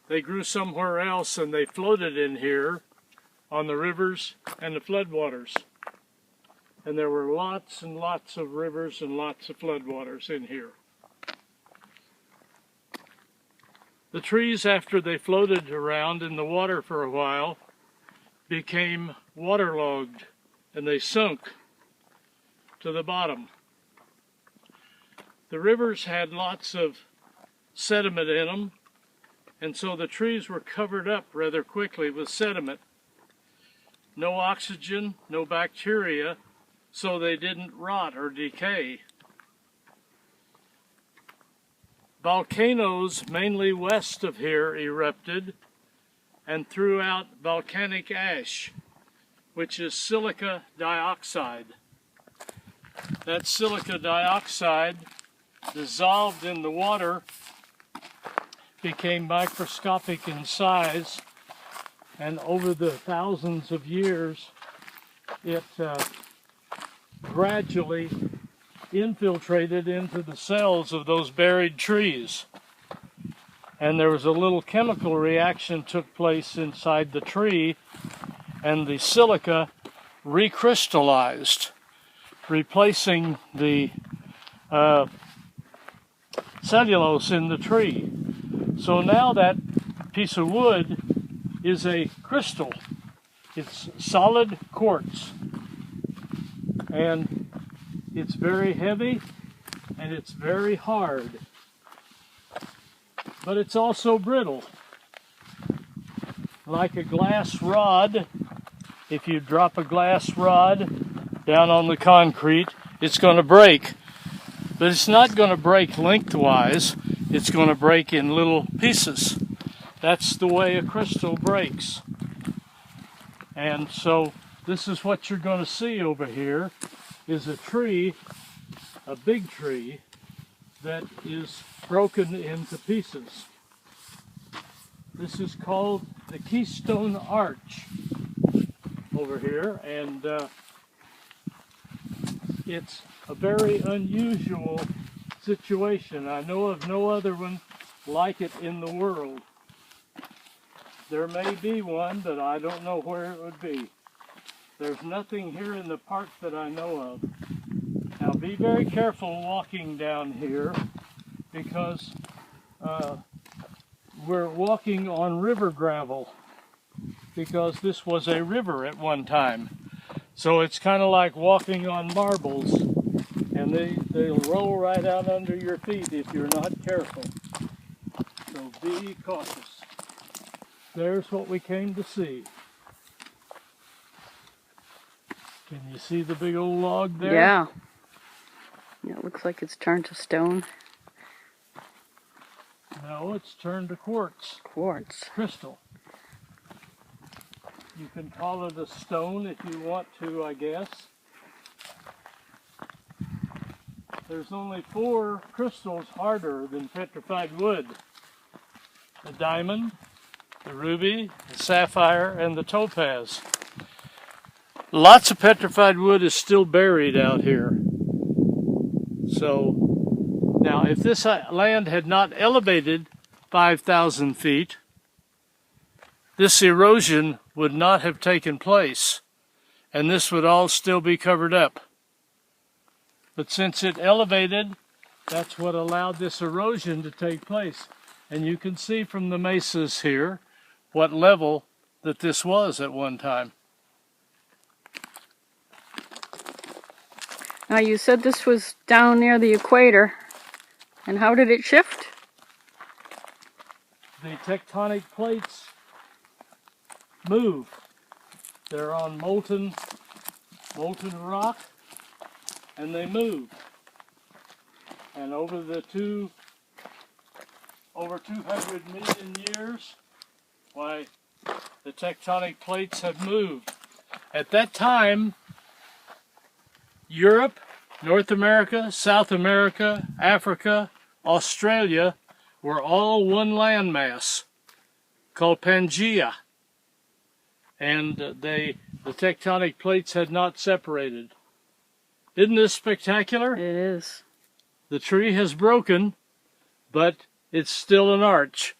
they grew somewhere else and they floated in here on the rivers and the floodwaters. And there were lots and lots of rivers and lots of floodwaters in here. The trees, after they floated around in the water for a while, became waterlogged and they sunk to the bottom. The rivers had lots of sediment in them, and so the trees were covered up rather quickly with sediment. No oxygen, no bacteria, so they didn't rot or decay. Volcanoes, mainly west of here, erupted and threw out volcanic ash, which is silica dioxide. That silica dioxide, dissolved in the water, became microscopic in size, and over the thousands of years, it gradually infiltrated into the cells of those buried trees. And there was a little chemical reaction took place inside the tree, and the silica recrystallized, replacing the cellulose in the tree. So now that piece of wood is a crystal. It's solid quartz. And it's very heavy and it's very hard. But it's also brittle. Like a glass rod, if you drop a glass rod down on the concrete, it's going to break. But it's not going to break lengthwise, it's going to break in little pieces. That's the way a crystal breaks. And so this is what you're going to see over here, is a tree, a big tree, that is broken into pieces. This is called the Keystone Arch over here, and it's a very unusual situation. I know of no other one like it in the world. There may be one, but I don't know where it would be. There's nothing here in the park that I know of. Now be very careful walking down here, because we're walking on river gravel, because this was a river at one time. So it's kind of like walking on marbles, and they'll roll right out under your feet if you're not careful. So be cautious. There's what we came to see. Can you see the big old log there? Yeah. Yeah, it looks like it's turned to stone. No, it's turned to quartz. Quartz. Crystal. You can call it a stone if you want to, I guess. There's only 4 crystals harder than petrified wood. The diamond, the ruby, the sapphire, and the topaz. Lots of petrified wood is still buried out here. So, now if this land had not elevated 5,000 feet, this erosion would not have taken place, and this would all still be covered up. But since it elevated, that's what allowed this erosion to take place. And you can see from the mesas here what level that this was at one time. Now you said this was down near the equator, and how did it shift? The tectonic plates move. They're on molten rock, and they move. And over 200 million years, why, the tectonic plates have moved. At that time, Europe, North America, South America, Africa, Australia were all one landmass called Pangaea. And the tectonic plates had not separated. Isn't this spectacular? It is. The tree has broken, but it's still an arch.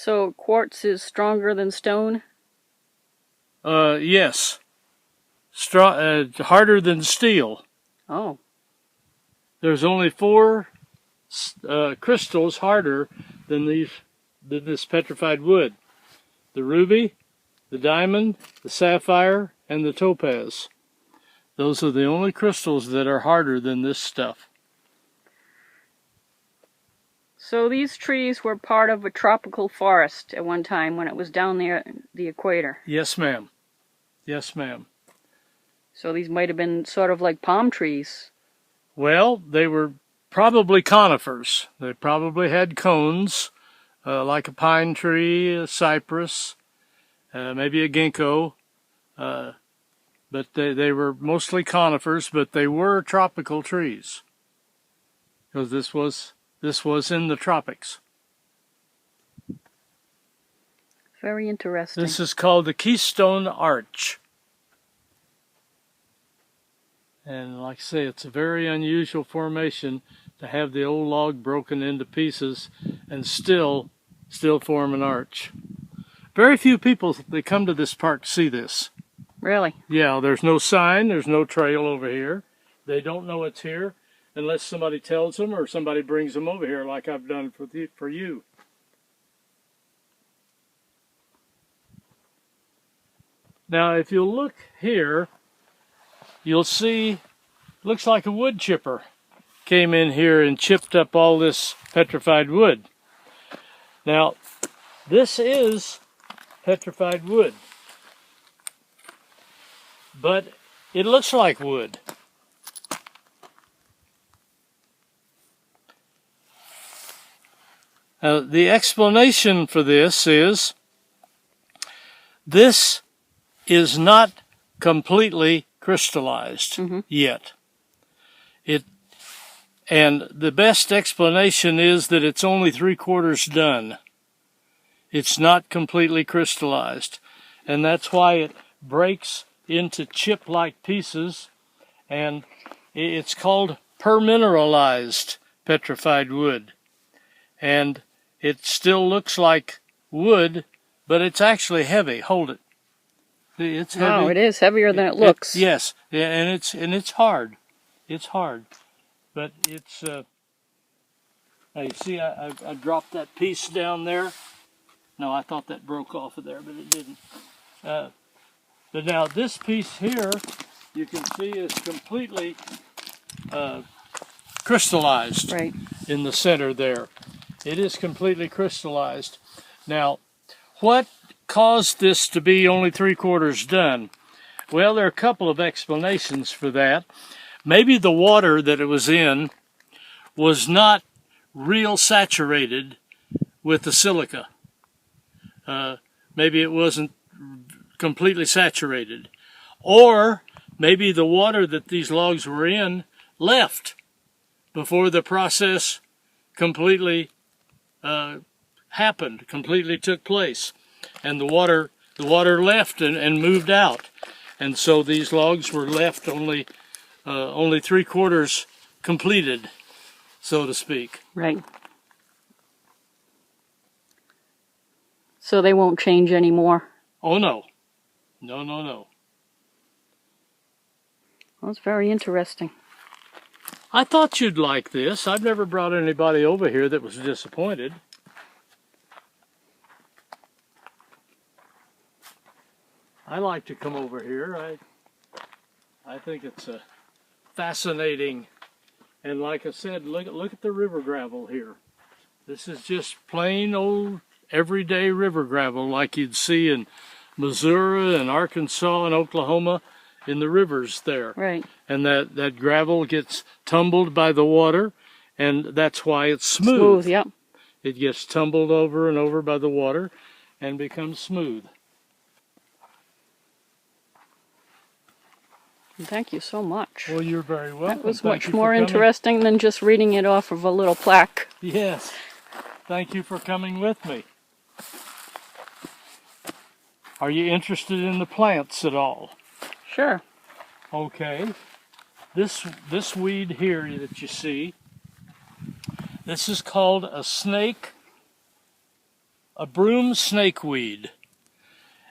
So quartz is stronger than stone? Yes. Harder than steel. Oh. There's only 4 crystals harder than this petrified wood. The ruby, the diamond, the sapphire, and the topaz. Those are the only crystals that are harder than this stuff. So these trees were part of a tropical forest at one time when it was down there at the equator. Yes, ma'am. Yes, ma'am. So these might have been sort of like palm trees. Well, they were probably conifers. They probably had cones, like a pine tree, a cypress, maybe a ginkgo. But they were mostly conifers, but they were tropical trees. Because this was in the tropics. Very interesting. This is called the Keystone Arch. And like I say, it's a very unusual formation to have the old log broken into pieces and still form an arch. Very few people that come to this park see this. Really? Yeah, there's no sign, there's no trail over here. They don't know it's here unless somebody tells them or somebody brings them over here like I've done for you. Now, if you look here, you'll see, looks like a wood chipper came in here and chipped up all this petrified wood. Now, this is petrified wood, but it looks like wood. The explanation for this is not completely crystallized yet. And the best explanation is that it's only 3/4 done. It's not completely crystallized. And that's why it breaks into chip-like pieces, and it's called permineralized petrified wood. And it still looks like wood, but it's actually heavy. Hold it. It's heavy. Wow, it is heavier than it looks. Yes, and it's hard. It's hard, but it's. Now you see, I dropped that piece down there. No, I thought that broke off of there, but it didn't. But now this piece here, you can see is completely crystallized. Right. In the center there. It is completely crystallized. Now, what caused this to be only 3/4 done? Well, there are a couple of explanations for that. Maybe the water that it was in was not real saturated with the silica. Maybe it wasn't completely saturated. Or maybe the water that these logs were in left before the process completely happened, completely took place. And the water left and moved out. And so these logs were left only 3/4 completed, so to speak. Right. So they won't change anymore? Oh, no. No, no, no. Well, it's very interesting. I thought you'd like this. I've never brought anybody over here that was disappointed. I like to come over here. I think it's a fascinating, and like I said, look at the river gravel here. This is just plain old everyday river gravel like you'd see in Missouri and Arkansas and Oklahoma in the rivers there. Right. And that gravel gets tumbled by the water, and that's why it's smooth. Smooth, yep. It gets tumbled over and over by the water and becomes smooth. Thank you so much. Well, you're very welcome. That was Thank much you for more coming. interesting than just reading it off of a little plaque. Yes. Thank you for coming with me. Are you interested in the plants at all? Sure. Okay. This weed here that you see, this is called a snake a broom snakeweed.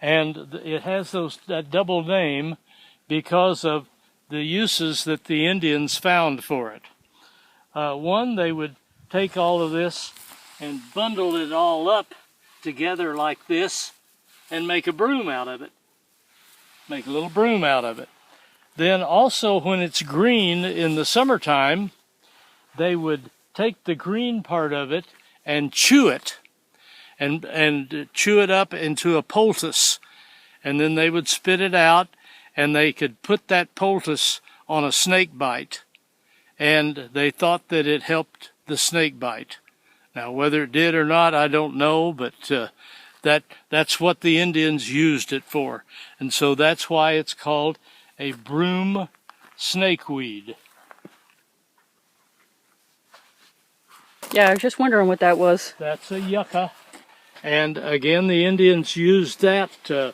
And it has that double name because of the uses that the Indians found for it. One, they would take all of this and bundle it all up together like this and make a broom out of it. Make a little broom out of it. Then also when it's green in the summertime, they would take the green part of it and chew it and chew it up into a poultice. And then they would spit it out and they could put that poultice on a snake bite. And they thought that it helped the snake bite. Now, whether it did or not, I don't know, but that's what the Indians used it for. And so that's why it's called a broom snakeweed. Yeah, I was just wondering what that was. That's a yucca. And again, the Indians used that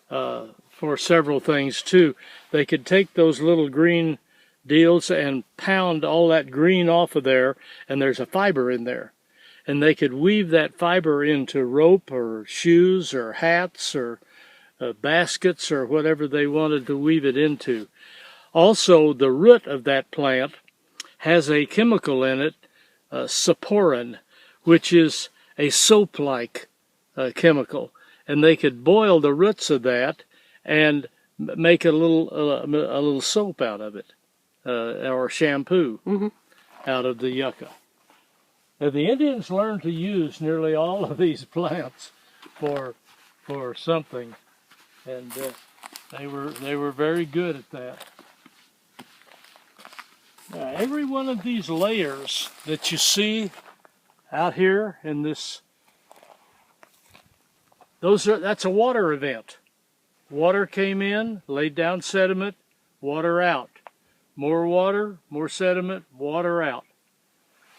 for several things too. They could take those little green deals and pound all that green off of there, and there's a fiber in there. And they could weave that fiber into rope or shoes or hats or baskets or whatever they wanted to weave it into. Also, the root of that plant has a chemical in it, saporin, which is a soap-like chemical. And they could boil the roots of that and make a little soap out of it, or shampoo out of the yucca. Now, the Indians learned to use nearly all of these plants for something, and they were very good at that. Now, every one of these layers that you see out here in this, that's a water event. Water came in, laid down sediment, water out. More water, more sediment, water out.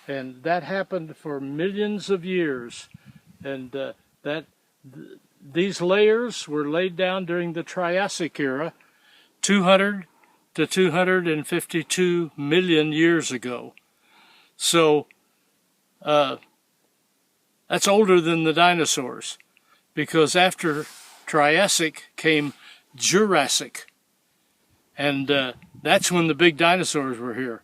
And that happened for millions of years. And these layers were laid down during the Triassic era, 200 to 252 million years ago. So that's older than the dinosaurs, because after Triassic came Jurassic, and that's when the big dinosaurs were here.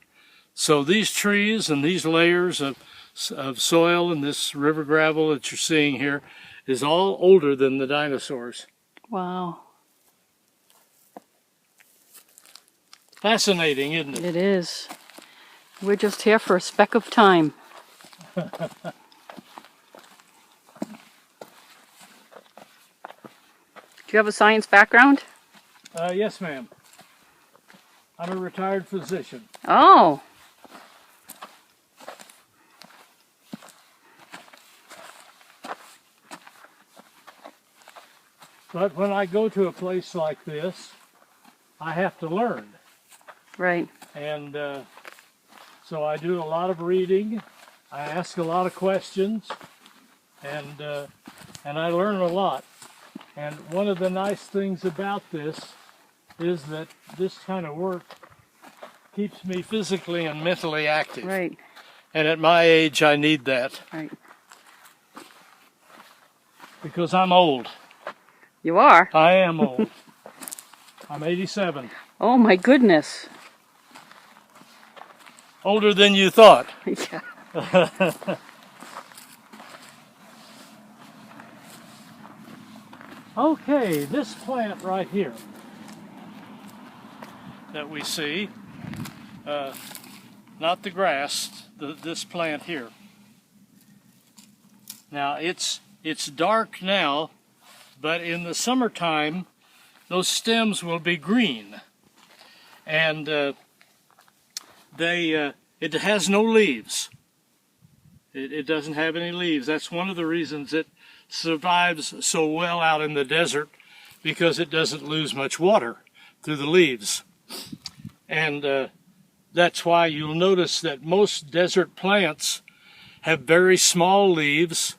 So these trees and these layers of soil and this river gravel that you're seeing here is all older than the dinosaurs. Wow. Fascinating, isn't it? It is. We're just here for a speck of time. Do you have a science background? Yes, ma'am. I'm a retired physician. Oh. But when I go to a place like this, I have to learn. Right. And so I do a lot of reading. I ask a lot of questions, and I learn a lot. And one of the nice things about this is that this kind of work keeps me physically and mentally active. Right. And at my age, I need that. Right. Because I'm old. You are? I am old. I'm 87. Oh my goodness. Older than you thought. Yeah. Okay, this plant right here that we see, not the grass, this plant here. Now it's dark now, but in the summertime those stems will be green, and it has no leaves. It doesn't have any leaves. That's one of the reasons it survives so well out in the desert, because it doesn't lose much water through the leaves. And that's why you'll notice that most desert plants have very small leaves,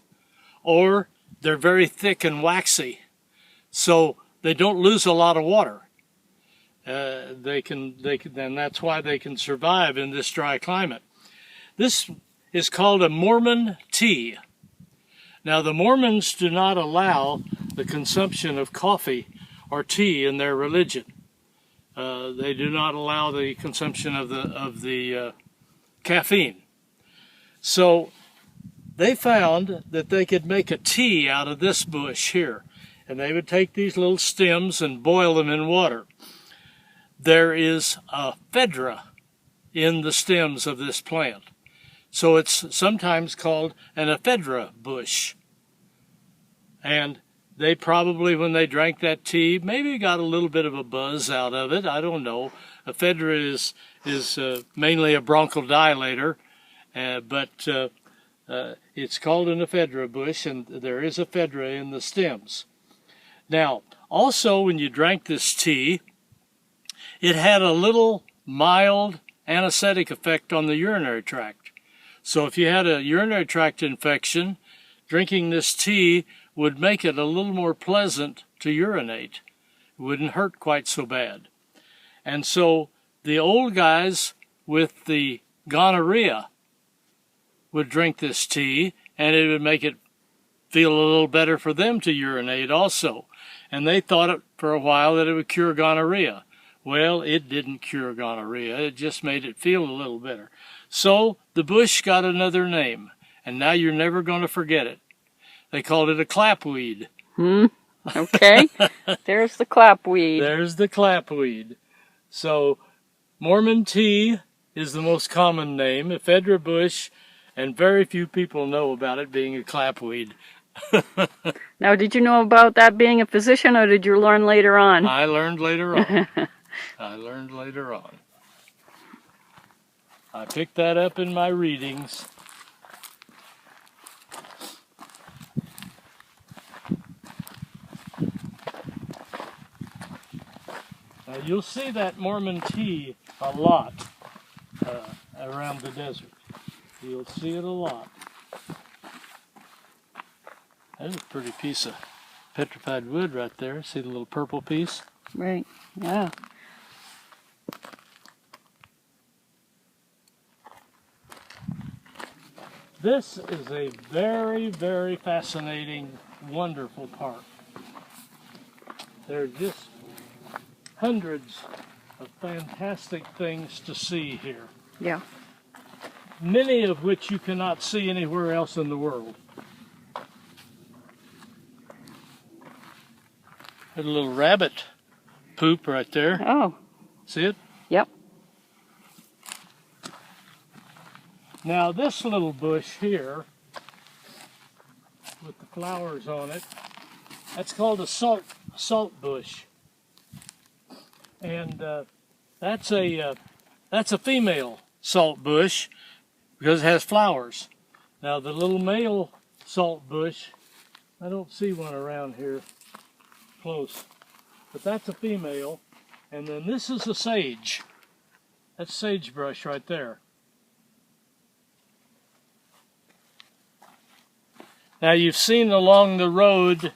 or they're very thick and waxy, so they don't lose a lot of water. And that's why they can survive in this dry climate. This is called a Mormon Tea. Now the Mormons do not allow the consumption of coffee or tea in their religion. They do not allow the consumption of the caffeine. So they found that they could make a tea out of this bush here. And they would take these little stems and boil them in water. There is a ephedra in the stems of this plant. So it's sometimes called an ephedra bush. And they probably, when they drank that tea, maybe got a little bit of a buzz out of it. I don't know. Ephedra is mainly a bronchodilator, but it's called an ephedra bush, and there is ephedra in the stems. Now, also when you drank this tea, it had a little mild anesthetic effect on the urinary tract. So if you had a urinary tract infection, drinking this tea would make it a little more pleasant to urinate. It wouldn't hurt quite so bad. And so the old guys with the gonorrhea would drink this tea, and it would make it feel a little better for them to urinate also. And they thought it for a while that it would cure gonorrhea. Well, it didn't cure gonorrhea. It just made it feel a little better. So the bush got another name, and now you're never going to forget it. They called it a clapweed. Okay. There's the clapweed. There's the clapweed. So Mormon tea is the most common name, ephedra bush, and very few people know about it being a clapweed. Now, did you know about that being a physician, or did you learn later on? I learned later on. I learned later on. I picked that up in my readings. Now, you'll see that Mormon tea a lot around the desert. You'll see it a lot. That's a pretty piece of petrified wood right there. See the little purple piece? Right, yeah. This is a very, very fascinating, wonderful park. There are just hundreds of fantastic things to see here. Yeah. Many of which you cannot see anywhere else in the world. There's a little rabbit poop right there. Oh. See it? Yep. Now this little bush here, with the flowers on it, that's called a salt bush. And that's a female salt bush because it has flowers. Now the little male salt bush, I don't see one around here close, but that's a female. And then this is a sage. That's sagebrush right there. Now you've seen along the road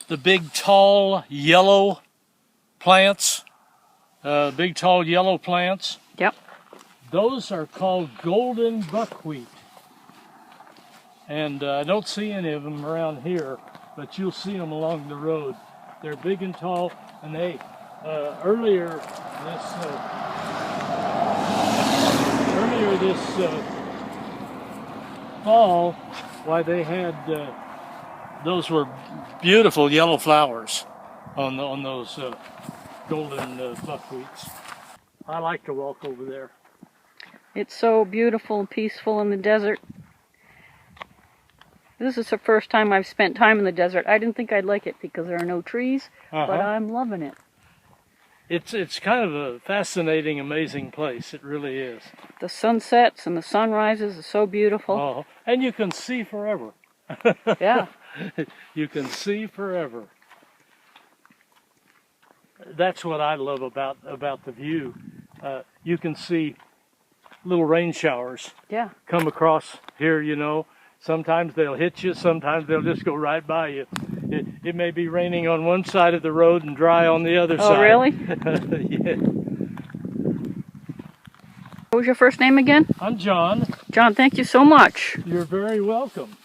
the big tall yellow plants, big tall yellow plants. Yep. Those are called golden buckwheat. And I don't see any of them around here, but you'll see them along the road. They're big and tall, and they earlier this fall, why they had those were beautiful yellow flowers on those golden buckwheats. I like to walk over there. It's so beautiful and peaceful in the desert. This is the first time I've spent time in the desert. I didn't think I'd like it because there are no trees, but I'm loving it. It's kind of a fascinating, amazing place. It really is. The sunsets and the sunrises are so beautiful. Oh, and you can see forever. Yeah. You can see forever. That's what I love about the view. You can see little rain showers come across here, you know. Sometimes they'll hit you, sometimes they'll just go right by you. It may be raining on one side of the road and dry on the other side. Oh, really? Yeah. What was your first name again? I'm John. John, thank you so much. You're very welcome.